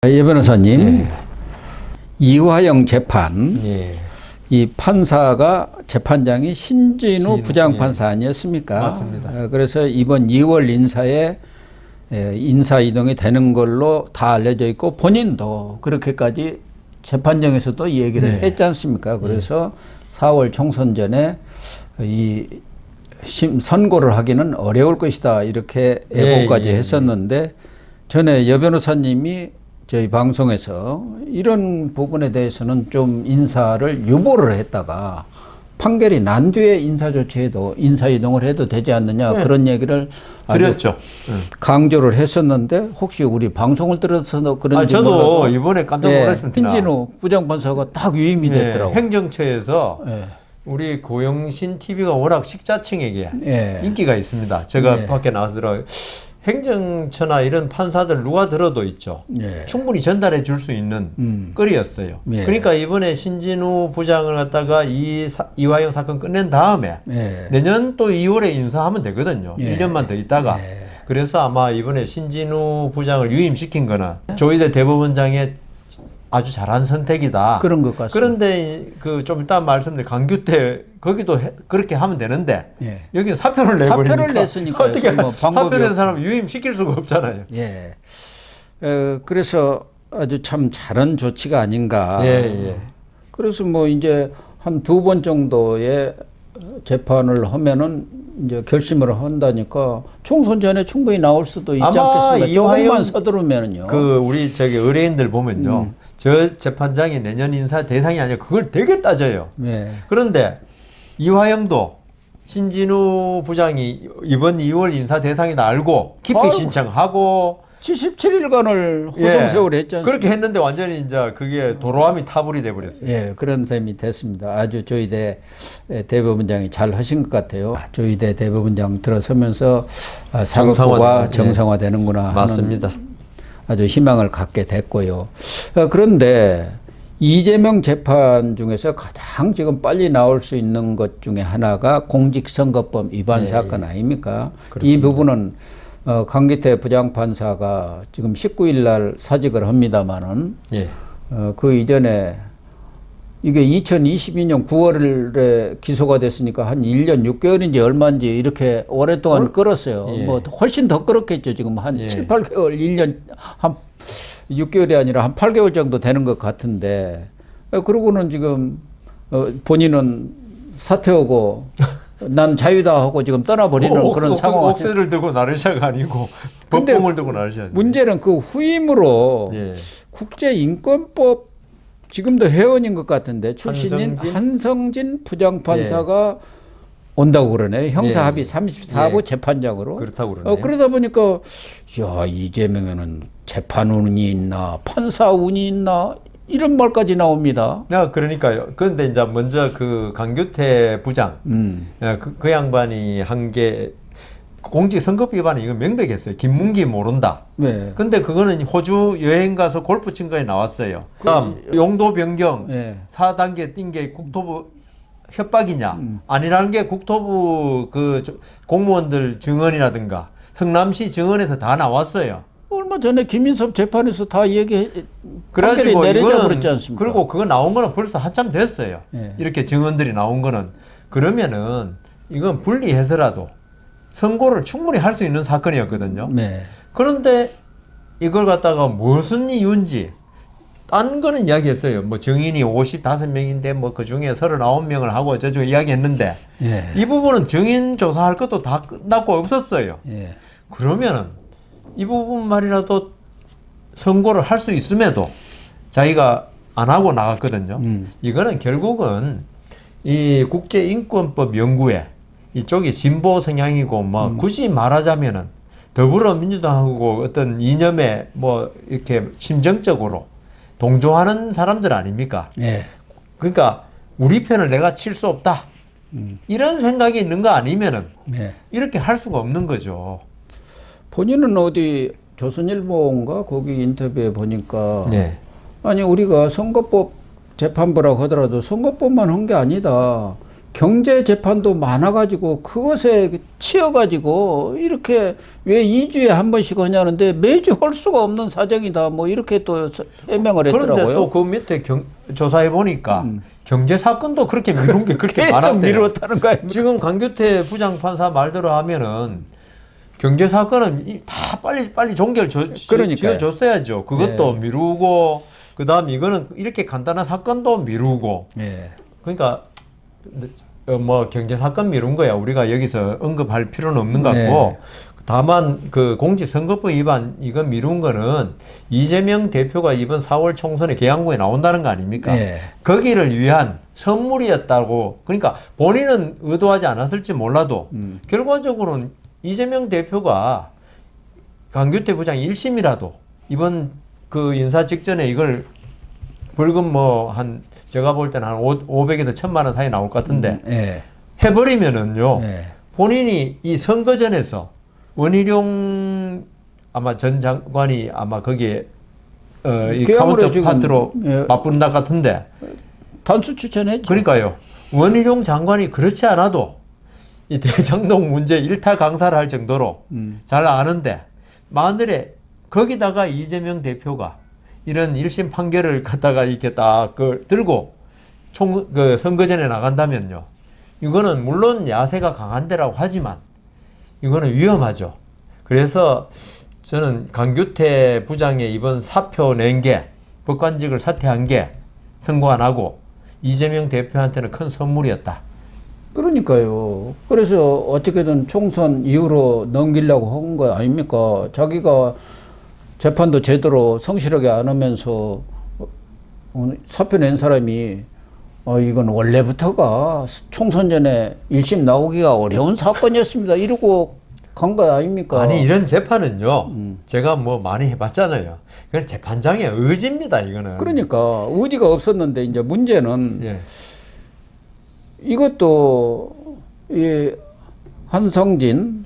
예 변호사님, 이화영 재판, 이 판사가 재판장이 신진우 부장판사 아니었습니까? 맞습니다. 그래서 이번 2월 인사에 인사 이동이 되는 걸로 다 알려져 있고 본인도 그렇게까지 재판정에서도 얘기를 했지 않습니까? 그래서 4월 총선 전에 이 선고를 하기는 어려울 것이다 이렇게 예고까지 했었는데 전에 여 변호사님이 저희 방송에서 이런 부분에 대해서는 좀 인사를 유보를 했다가 판결이 난 뒤에 인사 조치해도 인사 이동을 해도 되지 않느냐 그런 얘기를 드렸죠. 강조를 했었는데 혹시 우리 방송을 들어서 그런지 저도 몰라도 이번에 깜짝 놀랐습니다. 신진우 부장판사가 딱 위임이 됐더라고요. 행정처에서 우리 고영신 TV가 워낙 식자층에게 인기가 있습니다. 제가 밖에 나가서 행정처나 이런 판사들 누가 들어도 있죠. 충분히 전달해 줄 수 있는 거리였어요. 그러니까 이번에 신진우 부장을 갖다가 이화영 사건 끝낸 다음에 내년 또 2월에 인사하면 되거든요. 1년만 더 있다가. 그래서 아마 이번에 신진우 부장을 유임시킨 거는 조희대 대법원장의 아주 잘한 선택이다. 그런 것 같습니다. 그런데 그 좀 이따 말씀드린 강규태 거기도 그렇게 하면 되는데 여기는 사표를 내버리니까 사표를 냈으니까 어떻게 뭐 사표 낸 사람을 유임시킬 수가 없잖아요. 그래서 아주 참 잘한 조치가 아닌가. 그래서 뭐 이제 한 2번 정도의 재판을 하면은 이제 결심을 한다니까 총선 전에 충분히 나올 수도 있지 않겠습니까? 조금만 서두르면은요. 우리 의뢰인들 보면요, 저 재판장이 내년 인사 대상이 아니라 그걸 되게 따져요. 그런데 이화영도 신진우 부장이 이번 2월 인사 대상이다 알고 기피 신청하고 77일간을 호송세월을 했지 않습니까? 그렇게 했는데 완전히 이제 그게 도로함이 타불이 돼버렸어요. 그런 셈이 됐습니다. 아주 조희대 대법원장이 잘 하신 것 같아요. 조희대 대법원장 들어서면서 사법부가 정상화되는구나 맞습니다. 하는 아주 희망을 갖게 됐고요. 그런데 이재명 재판 중에서 가장 지금 빨리 나올 수 있는 것 중에 하나가 공직선거법 위반 사건 아닙니까? 그렇습니다. 이 부분은 강기태 부장판사가 지금 19일 날 사직을 합니다만은 그 이전에 이게 2022년 9월에 기소가 됐으니까 한 1년 6개월인지 얼마인지 이렇게 오랫동안 끌었어요. 뭐 훨씬 더 끌었겠죠. 지금 한 7, 8개월, 1년 한 6개월이 아니라 한 8개월 정도 되는 것 같은데 그러고는 지금 본인은 사퇴하고 난 자유다 하고 지금 떠나버리는 그런 상황. 옥새를 들고 나르샤가 아니고 법봉을 들고 나르샤. 문제는 그 후임으로 국제인권법 지금도 회원인 것 같은데 출신인 한성진 부장판사가 온다고 그러네. 형사합의 34부 재판장으로. 그렇다고 그러네요. 그러다 보니까 야 이재명에는 재판운이 있나 판사운이 있나 이런 말까지 나옵니다. 그러니까요. 그런데 이제 먼저 그 강규태 부장, 그 양반이 한 게 공직선거법 위반이 이거 명백했어요. 김문기 모른다. 근데 그거는 호주 여행 가서 골프 친 거에 나왔어요. 그다음 용도 변경 4단계 띈 게 국토부 협박이냐 아니라는 게 국토부 그 공무원들 증언이라든가 성남시 증언에서 다 나왔어요. 얼마 전에 김인섭 재판에서 다 그래가지고 내리자 그랬지 않습니까? 그리고 그거 나온 거는 벌써 한참 됐어요. 이렇게 증언들이 나온 거는. 그러면은 이건 분리해서라도 선고를 충분히 할 수 있는 사건이었거든요. 그런데 이걸 갖다가 무슨 이유인지 딴 거는 이야기했어요. 뭐 증인이 55명인데 뭐 그 중에 39명을 하고 저쪽 이야기했는데 이 부분은 증인 조사할 것도 다 끝났고 없었어요. 그러면은 이 부분 말이라도 선고를 할 수 있음에도 자기가 안 하고 나갔거든요. 이거는 결국은 이 국제인권법 연구에 이쪽이 진보 성향이고 뭐 굳이 말하자면은 더불어민주당하고 어떤 이념에 뭐 이렇게 심정적으로 동조하는 사람들 아닙니까? 그러니까 우리 편을 내가 칠 수 없다. 이런 생각이 있는 거 아니면은 이렇게 할 수가 없는 거죠. 본인은 어디 조선일보인가 거기 인터뷰에 보니까 아니 우리가 선거법 재판부라고 하더라도 선거법만 한 게 아니다. 경제 재판도 많아가지고 그것에 치여가지고 이렇게 왜 2주에 한 번씩 하냐는데 매주 할 수가 없는 사정이다. 뭐 이렇게 또 해명을 했더라고요. 그런데 또 그 밑에 조사해 보니까 경제 사건도 그렇게 미룬 게 그렇게 계속 많았대요. 미뤘다는 거예요. 지금 강규태 부장판사 말대로 하면은 경제 사건은 다 빨리 종결 지어줬어야죠. 그것도 네. 미루고 그다음 이거는 이렇게 간단한 사건도 미루고. 네. 그러니까 뭐 경제 사건 미룬 거야 우리가 여기서 언급할 필요는 없는 것 같고. 네. 다만 그 공직선거법 위반 이거 미룬 거는 이재명 대표가 이번 4월 총선에 계양구에 나온다는 거 아닙니까? 네. 거기를 위한 선물이었다고. 그러니까 본인은 의도하지 않았을지 몰라도 결과적으로는 이재명 대표가 강규태 부장 1심이라도 이번 그 인사 직전에 이걸 벌금 뭐 한 제가 볼 때는 한 500에서 1000만 원 사이 나올 것 같은데 네. 해버리면은요. 네. 본인이 이 선거전에서 원희룡 아마 전 장관이 아마 거기에 이 카운터 파트로 맞붙는다 같은데 단수 추천했죠. 그러니까요. 원희룡 장관이 그렇지 않아도 이 대장동 문제 일타 강사를 할 정도로 잘 아는데 만일에 거기다가 이재명 대표가 이런 1심 판결을 갖다가 이렇게 딱 그걸 들고 그 선거전에 나간다면요. 이거는 물론 야세가 강한 데라고 하지만 이거는 위험하죠. 그래서 저는 강규태 부장의 이번 사표 낸 게 법관직을 사퇴한 게 선고 안 하고 이재명 대표한테는 큰 선물이었다. 그러니까요. 그래서 어떻게든 총선 이후로 넘기려고 한 거 아닙니까? 자기가 재판도 제대로 성실하게 안 하면서 사표 낸 사람이 이건 원래부터가 총선 전에 1심 나오기가 어려운 사건이었습니다. 이러고 간 거 아닙니까? 아니 이런 재판은요. 제가 뭐 많이 해봤잖아요. 그건 재판장의 의지입니다. 이거는. 그러니까 의지가 없었는데 이제 문제는 예. 이것도 이 한성진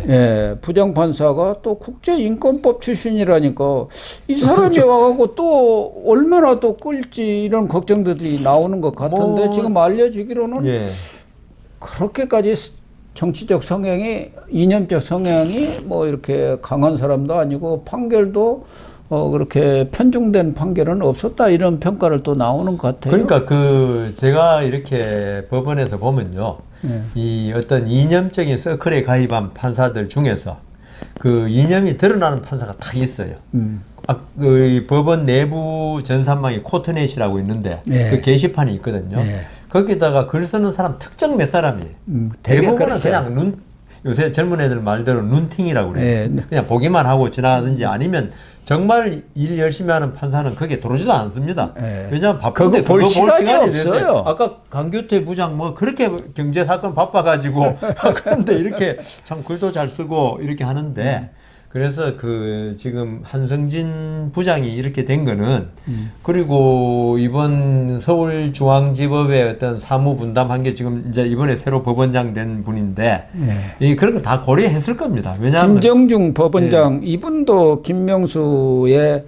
예, 부장판사가 또 국제인권법 출신이라니까 이 사람이 와가고 또 얼마나 또 끌지 이런 걱정들이 나오는 것 같은데 지금 알려지기로는 예. 그렇게까지 정치적 성향이 이념적 성향이 뭐 이렇게 강한 사람도 아니고 판결도 그렇게 편중된 판결은 없었다 이런 평가를 또 나오는 것 같아요. 그러니까 그 제가 이렇게 법원에서 보면요. 이 어떤 이념적인 서클에 가입한 판사들 중에서 그 이념이 드러나는 판사가 다 있어요. 그 법원 내부 전산망이 코트넷이라고 있는데 그 게시판이 있거든요. 거기다가 글 쓰는 사람 특정 몇 사람이에요. 대부분은 그렇죠. 그냥 요새 젊은 애들 말대로 눈팅이라고 그래요. 그냥 보기만 하고 지나가든지 아니면 정말 일 열심히 하는 판사는 거기에 들어오지도 않습니다. 왜냐하면 바쁜데 그거 볼 시간이 없어요. 아까 강규태 부장 뭐 그렇게 경제 사건 바빠가지고 그런데 이렇게 참 글도 잘 쓰고 이렇게 하는데 그래서 그 지금 한성진 부장이 이렇게 된 거는 그리고 이번 서울중앙지법의 어떤 사무 분담한 게 지금 이제 이번에 새로 법원장 된 분인데 이 그런 걸 다 고려했을 겁니다. 왜냐하면 김정중 법원장 이분도 김명수의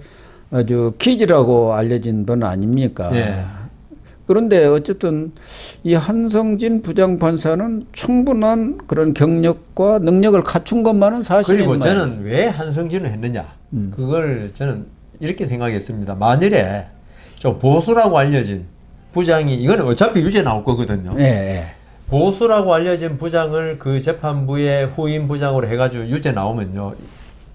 아주 키즈라고 알려진 분 아닙니까? 그런데 어쨌든 이 한성진 부장판사는 충분한 그런 경력과 능력을 갖춘 것만은 사실입니다. 그리고 저는 왜 한성진을 했느냐. 그걸 저는 이렇게 생각했습니다. 만일에 좀 보수라고 알려진 부장이 이거는 어차피 유죄 나올 거거든요. 보수라고 알려진 부장을 그 재판부의 후임 부장으로 해가지고 유죄 나오면요.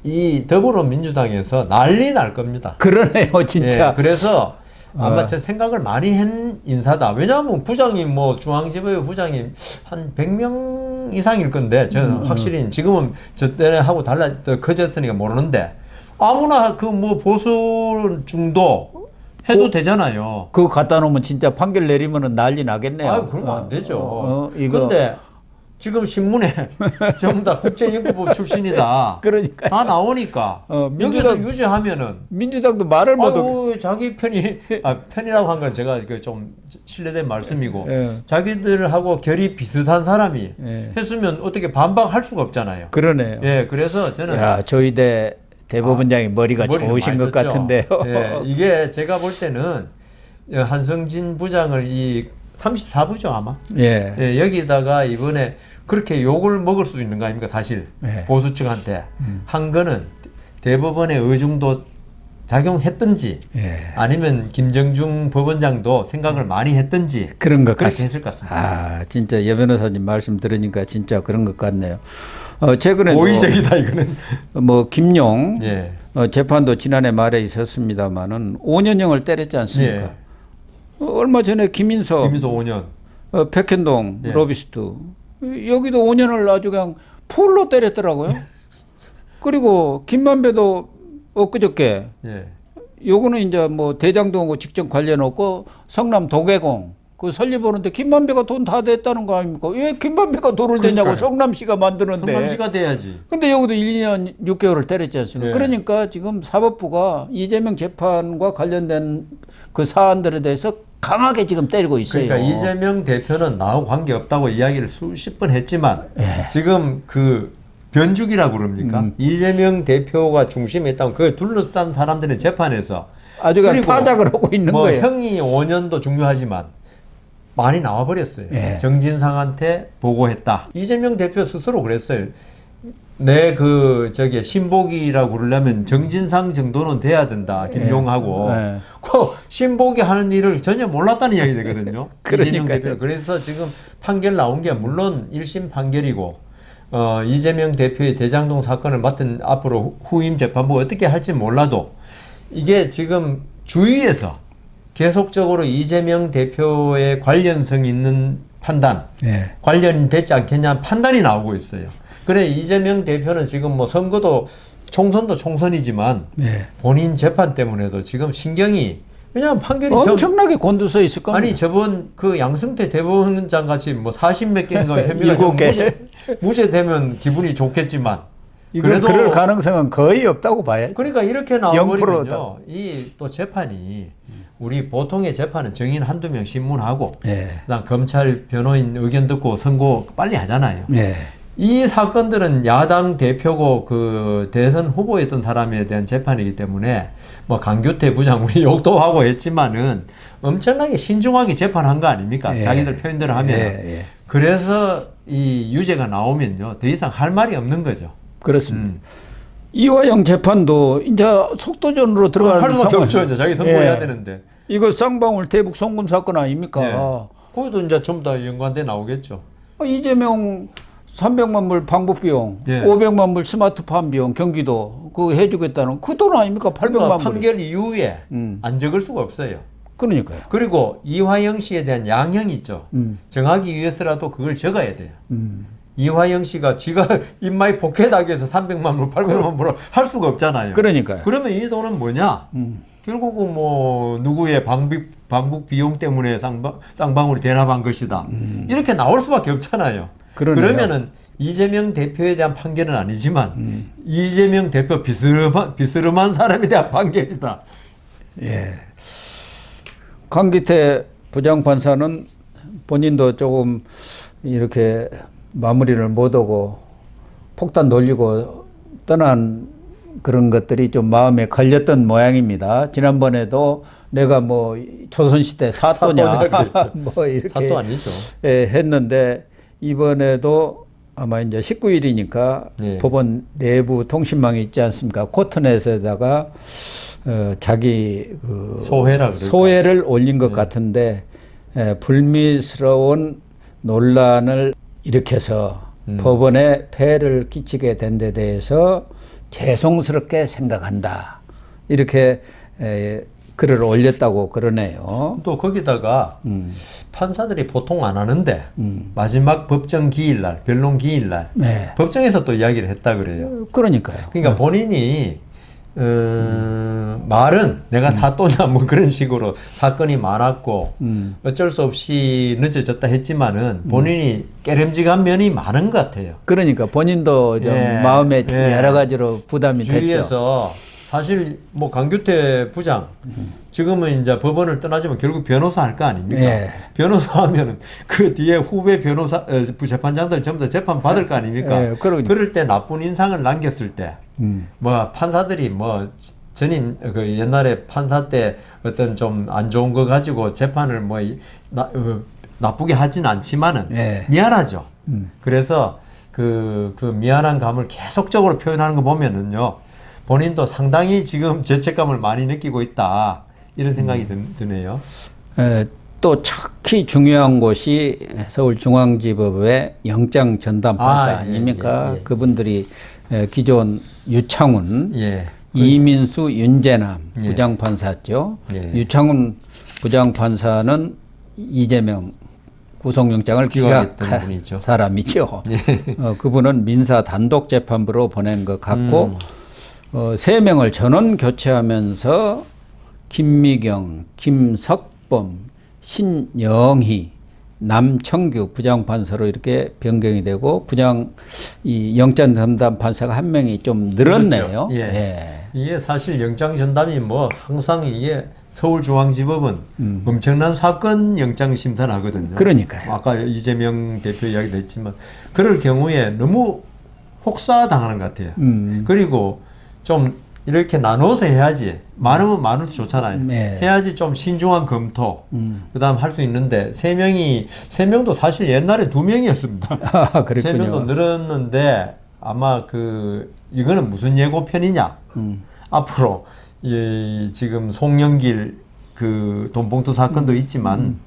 이 더불어민주당에서 난리 날 겁니다. 그러네요, 진짜. 그래서 아마 제 생각을 많이 한 인사다. 왜냐하면 부장이 뭐 중앙지법의 부장이 한 100명 이상일 건데 저는 확실히 지금은 저 때는 하고 커졌으니까 모르는데 아무나 그 뭐 보수 중도 해도 되잖아요. 그거 갖다 놓으면 진짜 판결 내리면은 난리 나겠네요. 아, 그러면 안 되죠. 근데 지금 신문에 전부 다 국제인권법 출신이다. 그러니까 다 나오니까 여기서 유죄하면은 민주당도 말을 못하고 자기 편이라고 한 건 제가 좀 실례된 말씀이고 자기들하고 결이 비슷한 사람이 했으면 어떻게 반박할 수가 없잖아요. 그러네요. 그래서 저는 저희 대법원장이 머리가 좋으신 것 같은데요. 이게 제가 볼 때는 한성진 부장을 이 34부죠 아마. 예. 예, 여기다가 이번에 그렇게 욕을 먹을 수 있는 거 아닙니까 사실 예. 보수 측한테 한 거는 대법원의 의중도 작용했든지 예. 아니면 김정중 법원장도 생각을 많이 했든지 그런 것 그렇게 같습니다. 했을 것 같습니다. 아, 진짜 여 변호사님 말씀 들으니까 진짜 그런 것 같네요. 최근에 고의적이다 이거는. 뭐 김용 예. 재판도 지난해 말에 있었습니다마는 5년형을 때렸지 않습니까? 예. 얼마 전에 김인석, 김희도 5년. 백현동, 예. 로비스트 여기도 5년을 아주 그냥 풀로 때렸더라고요. 그리고 김만배도 엊그저께 예. 요거는 이제 뭐 대장동하고 직접 관련 없고 성남 도계공 그 설립하는데 김만배가 돈 다 냈다는 거 아닙니까? 왜 김만배가 돈을 내냐고 그러니까요. 성남시가 만드는데. 성남시가 돼야지. 근데 여기도 1년 6개월을 때렸지 않습니까? 예. 그러니까 지금 사법부가 이재명 재판과 관련된 그 사안들에 대해서 강하게 지금 때리고 있어요. 그러니까 이재명 대표는 나하고 관계 없다고 이야기를 수십 번 했지만 예. 지금 그 변죽이라고 그럽니까? 이재명 대표가 중심에 있다면 그걸 둘러싼 사람들의 재판에서 아주 그냥 그리고 타작을 하고 있는 뭐 거예요. 형이 5년도 중요하지만 많이 나와버렸어요. 예. 정진상한테 보고했다. 이재명 대표 스스로 그랬어요. 내 그 저기 신복이라고 그러려면 정진상 정도는 돼야 된다. 김용하고 예. 그 신복이 하는 일을 전혀 몰랐다는 이야기 되거든요. 이재명 그러니까요. 대표. 그래서 지금 판결 나온 게 물론 1심 판결이고 이재명 대표의 대장동 사건을 맡은 앞으로 후임 재판부가 어떻게 할지 몰라도 이게 지금 주위에서 계속적으로 이재명 대표의 관련성 있는 판단, 예. 관련됐지 않겠냐 판단이 나오고 있어요. 그래 이재명 대표는 지금 뭐 선거도 총선도 총선이지만 예. 본인 재판 때문에도 지금 신경이 왜냐하면 판결이 엄청나게 곤두서 있을 겁니다. 아니 저번 그 양승태 대법원장 같이 뭐 40몇 개인가 혐의가 일곱 개. 무죄되면 기분이 좋겠지만 이거 그럴 가능성은 거의 없다고 봐야죠. 그러니까 이렇게 0%다. 나와버리면요 이 또 재판이 우리 보통의 재판은 증인 한두 명 신문하고 예. 그다음 검찰 변호인 의견 듣고 선고 빨리 하잖아요. 예. 이 사건들은 야당 대표고 그 대선 후보였던 사람에 대한 재판이기 때문에 뭐 강규태 부장 우리 욕도 하고 했지만은 엄청나게 신중하게 재판한 거 아닙니까? 예. 자기들 표현대로 하면. 예, 예. 그래서 이 유죄가 나오면요 더 이상 할 말이 없는 거죠. 그렇습니다. 이화영 재판도 이제 속도전으로 들어가는 할 수밖에 상황. 없죠. 이제 자기 선고해야 예. 되는데. 이거 쌍방울 대북 송금 사건 아닙니까? 예. 거기도 이제 전부 다 연관돼 나오겠죠. 이재명 300만 불 방북 비용, 예. 500만 불 스마트팜 비용 경기도 그 해주겠다는 그 돈 아닙니까? 800만 그러니까 불. 판결 이후에 안 적을 수가 없어요. 그러니까요. 그리고 이화영 씨에 대한 양형이 있죠. 정하기 위해서라도 그걸 적어야 돼요. 이화영 씨가 지가 입마에 포켓하기 위해서 300만 불, 800만 불을 할 수가 없잖아요. 그러니까요. 그러면 이 돈은 뭐냐? 결국은 뭐 누구의 방북 비용 때문에 쌍방울이 대납한 것이다. 이렇게 나올 수밖에 없잖아요. 그러네요. 그러면은 이재명 대표에 대한 판결은 아니지만 이재명 대표 비스름한 사람에 대한 판결이다. 예. 강기태 부장판사는 본인도 조금 이렇게 마무리를 못하고 폭탄 돌리고 떠난 그런 것들이 좀 마음에 걸렸던 모양입니다. 지난번에도 내가 뭐 조선시대 사또냐 뭐 이렇게 사또 아니죠. 예, 했는데 이번에도 아마 이제 19일이니까 예. 법원 내부 통신망이 있지 않습니까? 코트넷에다가 자기 그 소회라 그럴까? 소회를 올린 것 같은데 불미스러운 논란을 일으켜서 법원에 폐해를 끼치게 된 데 대해서 죄송스럽게 생각한다. 이렇게 글을 올렸다고 그러네요. 또 거기다가 판사들이 보통 안 하는데 마지막 법정 기일날, 변론 기일날 네. 법정에서 또 이야기를 했다 그래요. 그러니까요. 그러니까 본인이 말은 내가 사또냐 뭐 그런 식으로 사건이 많았고 어쩔 수 없이 늦어졌다 했지만은 본인이 깨름직한 면이 많은 것 같아요. 그러니까 본인도 좀 예. 마음에 예. 여러 가지로 부담이 됐죠. 주위에서 사실 뭐 강규태 부장 지금은 이제 법원을 떠나지만 결국 변호사 할 거 아닙니까? 예. 변호사 하면은 그 뒤에 후배 변호사 재판장들 전부 다 재판 받을 거 아닙니까? 예, 그러니까. 그럴 때 나쁜 인상을 남겼을 때 뭐 판사들이 뭐 전임 그 옛날에 판사 때 어떤 좀 안 좋은 거 가지고 재판을 뭐 나쁘게 하진 않지만은 예. 미안하죠. 그래서 그 미안한 감을 계속적으로 표현하는 거 보면은요, 본인도 상당히 지금 죄책감을 많이 느끼고 있다, 이런 생각이 드네요. 또 특히 중요한 곳이 서울중앙지법의 영장 전담 판사 아닙니까? 예. 그분들이 기존 유창훈, 예. 이민수, 윤재남 예. 부장판사죠. 예. 유창훈 부장판사는 이재명 구속영장을 기각한 분이죠. 사람이죠. 예. 그분은 민사 단독재판부로 보낸 것 같고 3명을 전원 교체하면서 김미경, 김석범, 신영희, 남청규 부장판사로 이렇게 변경이 되고 이 영장 전담 판사가 한 명이 좀 늘었네요. 그렇죠. 예. 이게 사실 영장 전담이 뭐 항상 이게 서울중앙지법은 엄청난 사건 영장 심사를 하거든요. 그러니까요. 아까 이재명 대표 이야기도 했지만 그럴 경우에 너무 혹사당하는 것 같아요. 그리고 좀 이렇게 나눠서 해야지, 많으면 많을수록 좋잖아요. 네. 해야지 좀 신중한 검토, 그다음 할 수 있는데 세 명도 사실 옛날에 2명이었습니다. 아, 그랬군요. 3명도 늘었는데 아마 이거는 무슨 예고편이냐? 앞으로 지금 송영길 돈봉투 사건도 있지만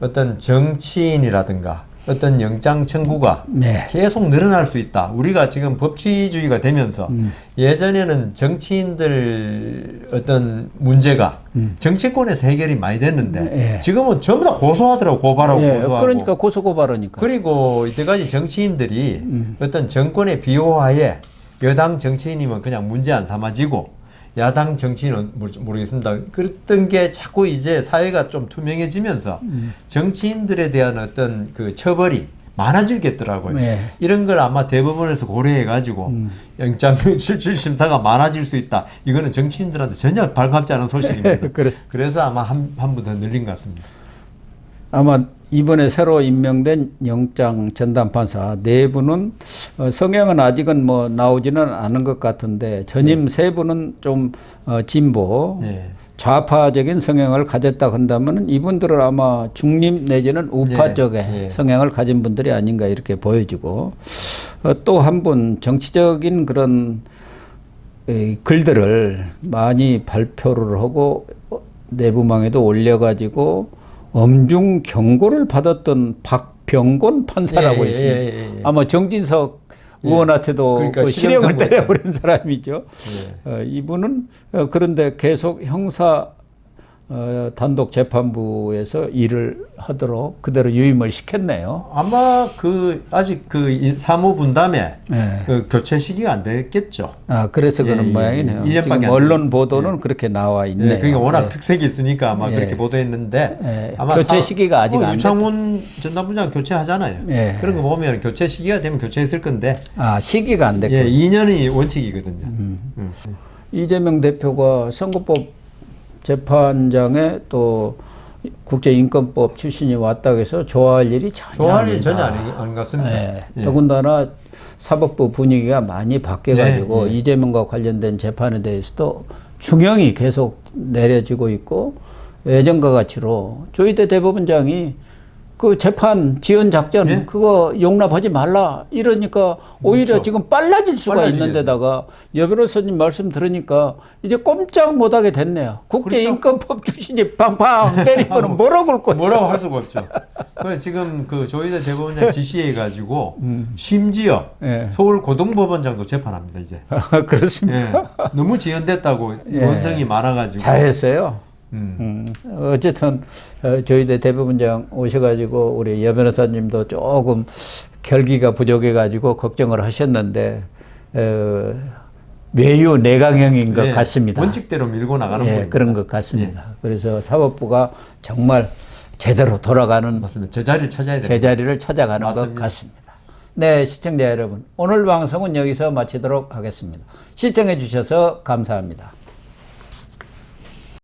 어떤 정치인이라든가 어떤 영장 청구가 네. 계속 늘어날 수 있다. 우리가 지금 법치주의가 되면서 예전에는 정치인들 어떤 문제가 정치권에서 해결이 많이 됐는데 지금은 전부 다 고소하더라고. 고발하고 고소하고. 그러니까 고소고발하니까. 그리고 이때까지 정치인들이 어떤 정권의 비호하에 여당 정치인이면 그냥 문제 안 삼아지고 야당 정치인은 모르겠습니다. 그랬던 게 자꾸 이제 사회가 좀 투명해지면서 정치인들에 대한 어떤 처벌이 많아지겠더라고요. 네. 이런 걸 아마 대법원에서 고려해가지고 영장 실질심사가 많아질 수 있다. 이거는 정치인들한테 전혀 반갑지 않은 소식입니다. 그래서 아마 한 분 더 늘린 것 같습니다. 아마 이번에 새로 임명된 영장 전담판사 4분은 성향은 아직은 뭐 나오지는 않은 것 같은데 전임 3분은 좀 진보, 좌파적인 성향을 가졌다 한다면 이분들은 아마 중립 내지는 우파 쪽의 성향을 가진 분들이 아닌가 이렇게 보여지고 또 한 분 정치적인 그런 글들을 많이 발표를 하고 내부망에도 올려가지고 엄중 경고를 받았던 박병곤 판사라고 있습니다. 아마 정진석 의원한테도 그러니까 실형을 때려버린 사람이죠. 이분은 그런데 계속 형사 단독 재판부에서 일을 하도록 그대로 유임을 시켰네요. 아마 아직 사무 분담에 교체 시기가 안 됐겠죠. 아, 그래서 그런 모양이네요. 1년밖에 지금 언론 보도는 그렇게 나와 있네요. 그게 워낙 특색이 있으니까 아마 그렇게 보도했는데 아마 교체 시기가 아직 안 됐다. 유창훈 전담부장 교체하잖아요. 그런 거 보면 교체 시기가 되면 교체했을 건데. 아, 시기가 안 됐고. 2년이 원칙이거든요. 이재명 대표가 선거법 재판장에 또 국제인권법 출신이 왔다고 해서 좋아할 일이 전혀 아닌 것 같습니다. 더군다나 사법부 분위기가 많이 바뀌어가지고 이재명과 관련된 재판에 대해서도 중형이 계속 내려지고 있고 예전과 같이로 조희대 대법원장이 그 재판 지연 작전 그거 용납하지 말라 이러니까 오히려 그렇죠. 지금 빨라질 수가 있는 데다가 여 변호사님 말씀 들으니까 이제 꼼짝 못하게 됐네요. 국제인권법 출신이 팡팡 때리면 뭐라고 할 거예요. 뭐라고 할 수가 없죠. 그래서 지금 조희대 대법원장 지시해가지고 심지어 서울 고등법원장도 재판합니다 이제. 그렇습니까? 너무 지연됐다고 원성이 많아가지고. 잘했어요. 어쨌든 저희들 대법원장 오셔가지고 우리 여 변호사님도 조금 결기가 부족해가지고 걱정을 하셨는데 외유 내강형인 것 같습니다. 원칙대로 밀고 나가는 겁니다. 그런 것 같습니다. 그래서 사법부가 정말 제대로 돌아가는 맞습니다. 제자리를 찾아야 됩니다. 제자리를 찾아가는 것 같습니다. 네, 시청자 여러분, 오늘 방송은 여기서 마치도록 하겠습니다. 시청해 주셔서 감사합니다.